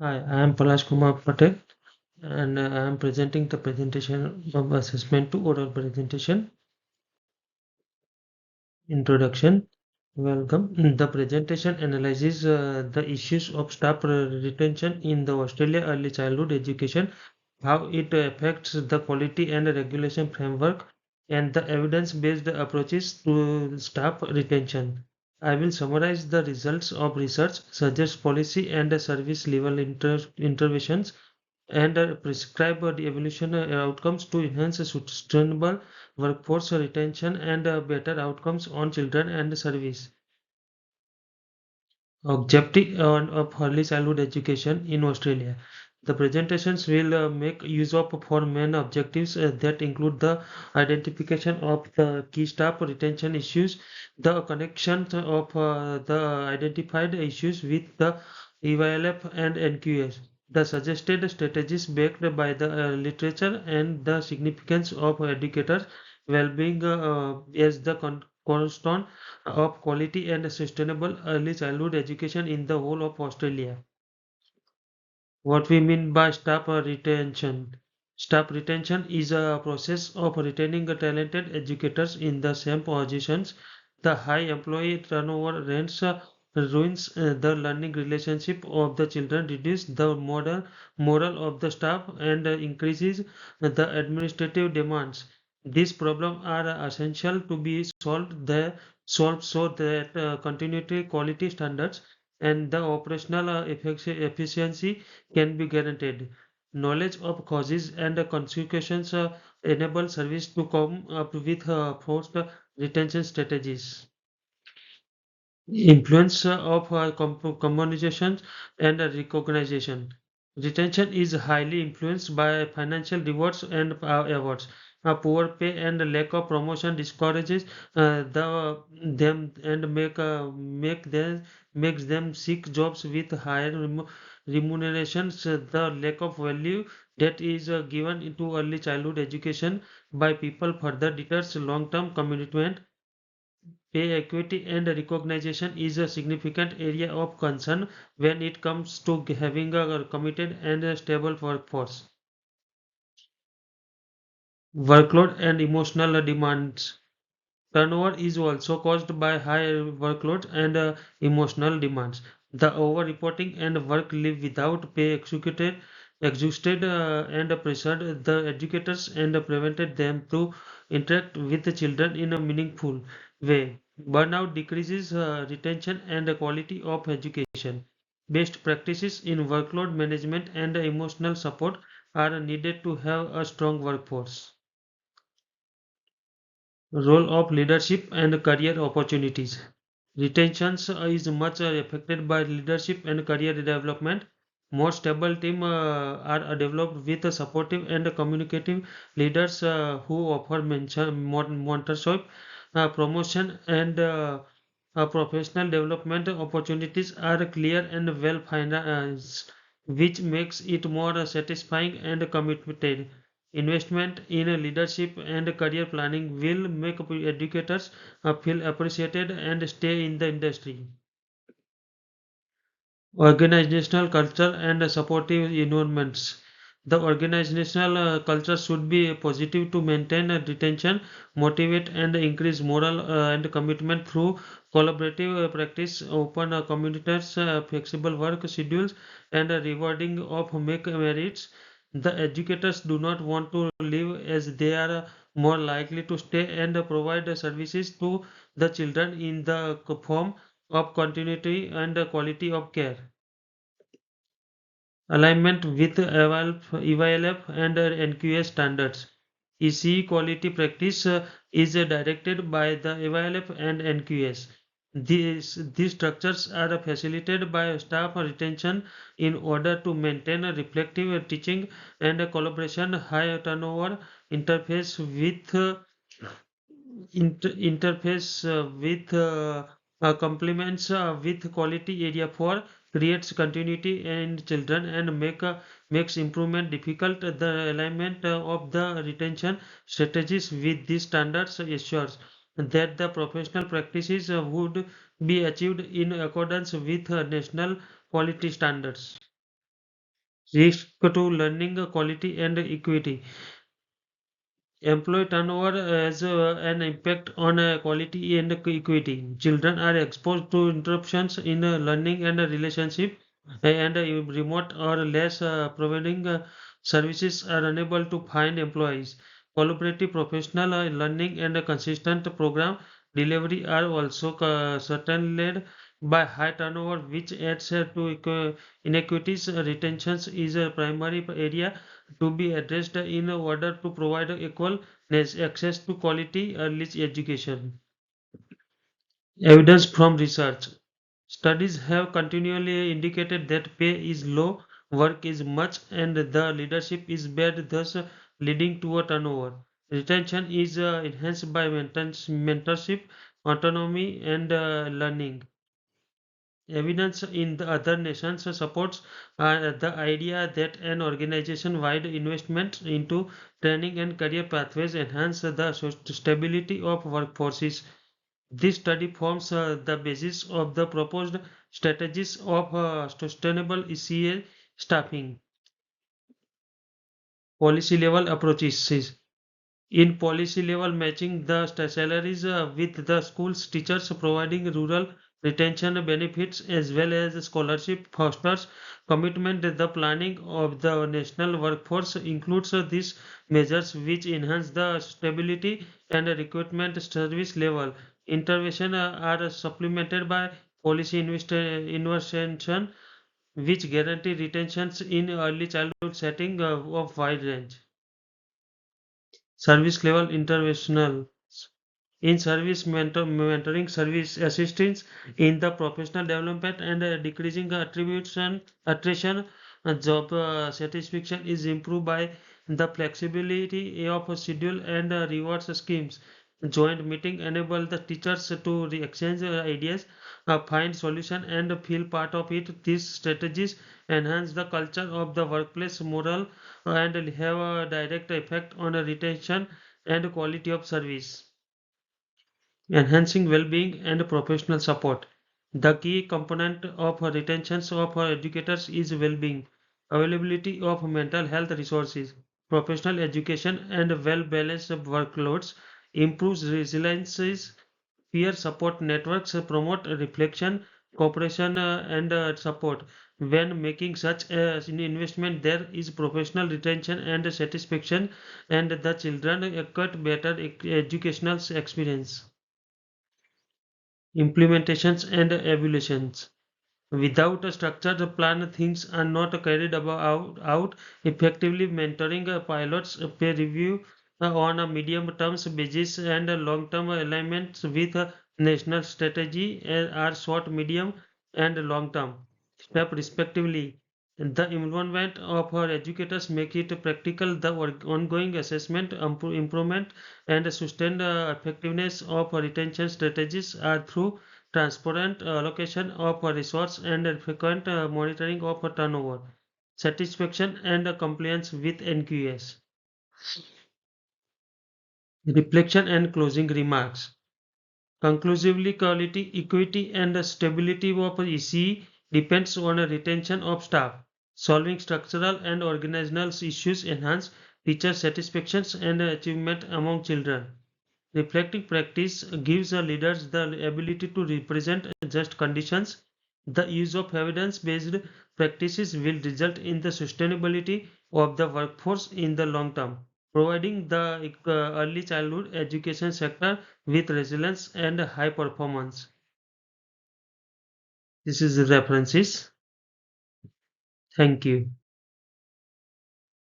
Hi, I am Palashkumar Patel and I am presenting the presentation of assessment to oral presentation introduction. Welcome. The presentation analyzes the issues of staff retention in the Australia early childhood education, how it affects the quality and regulation framework, and the evidence-based approaches to staff retention. I will summarize the results of research, suggest policy and service level interventions, and prescribe the evolution outcomes to enhance a sustainable workforce retention and better outcomes on children and service. Objective of early childhood education in Australia. The presentations will make use of four main objectives that include the identification of the key staff retention issues, the connection of the identified issues with the EYLF and NQS, the suggested strategies backed by the literature, and the significance of educators' well-being as the cornerstone of quality and sustainable early childhood education in the whole of Australia. What we mean by staff retention. Staff retention is a process of retaining talented educators in the same positions. The high employee turnover ruins the learning relationship of the children, reduces the moral of the staff, and increases the administrative demands. These problems are essential to be solved so that continuity quality standards and the operational efficiency can be guaranteed. Knowledge of causes and consequences enable service to come up with forced retention strategies. Influence of communication and recognition. Retention is highly influenced by financial rewards and awards. Poor pay and lack of promotion discourages them and makes them seek jobs with higher remunerations. The lack of value that is given to early childhood education by people further deters long-term commitment. Pay equity and recognition is a significant area of concern when it comes to having a committed and a stable workforce. Workload and emotional demands. Turnover is also caused by high workload and emotional demands. The over-reporting and work leave without pay exhausted and pressured the educators and prevented them to interact with the children in a meaningful way. Burnout decreases retention and the quality of education. Best practices in workload management and emotional support are needed to have a strong workforce. Role of leadership and career opportunities. Retention is much affected by leadership and career development. More stable teams are developed with supportive and communicative leaders who offer mentorship, promotion, and professional development opportunities are clear and well financed, which makes it more satisfying and committed. Investment in leadership and career planning will make educators feel appreciated and stay in the industry. Organizational culture and supportive environments. The organizational culture should be positive to maintain retention, motivate and increase moral and commitment through collaborative practice, open communities, flexible work schedules, and rewarding of make merits. The educators do not want to live as they are more likely to stay and provide services to the children in the form of continuity and quality of care. Alignment with EYLF and NQS standards. ECE quality practice is directed by the EYLF and NQS. These structures are facilitated by staff retention in order to maintain a reflective teaching and a collaboration, high turnover, interface with complements with quality area for creates continuity in children and makes improvement difficult. The alignment of the retention strategies with these standards assures that the professional practices would be achieved in accordance with national quality standards. Risk to learning quality and equity. Employee turnover has an impact on quality and equity. Children are exposed to interruptions in learning and relationship, and remote or less providing services are unable to find employees. Collaborative professional learning and consistent program delivery are also certainly led by high turnover, which adds to inequities. Retention is a primary area to be addressed in order to provide equal access to quality early education. Evidence from research. Studies have continually indicated that pay is low, work is much, and the leadership is bad, thus leading to a turnover. Retention is enhanced by mentorship, autonomy, and learning. Evidence in the other nations supports the idea that an organization-wide investment into training and career pathways enhance the stability of workforces. This study forms the basis of the proposed strategies of sustainable ECA staffing. Policy level approaches. In policy level, matching the salaries with the school's teachers, providing rural retention benefits as well as scholarship fosters commitment. The planning of the national workforce includes these measures which enhance the stability and recruitment service level. Intervention are supplemented by policy intervention which guarantee retentions in early childhood setting of wide range. Service level interventional in service mentoring service assistance in the professional development and decreasing attrition job satisfaction is improved by the flexibility of a schedule and rewards schemes. Joint meeting enable the teachers to exchange ideas, find solution and feel part of it. These strategies enhance the culture of the workplace moral and have a direct effect on retention and quality of service. Enhancing well-being and professional support. The key component of retention of educators is well-being, availability of mental health resources, professional education, and well-balanced workloads, improves resiliences, peer support networks, promote reflection, cooperation, and support. When making such an investment, there is professional retention and satisfaction, and the children get better educational experience. Implementations and evaluations. Without a structured plan, things are not carried out effectively. Mentoring pilots, peer review on a medium term basis, and long term alignments with national strategy are short, medium, and long term step respectively. The involvement of our educators make it practical. The ongoing assessment, improvement, and sustained effectiveness of retention strategies are through transparent allocation of a resource and frequent monitoring of a turnover, satisfaction and compliance with NQS. Reflection and closing remarks. Conclusively, quality, equity, and stability of ECE depends on a retention of staff. Solving structural and organizational issues enhance teacher satisfactions and achievement among children. Reflective practice gives the leaders the ability to represent just conditions. The use of evidence-based practices will result in the sustainability of the workforce in the long term, providing the early childhood education sector with resilience and high performance. This is the references. Thank you.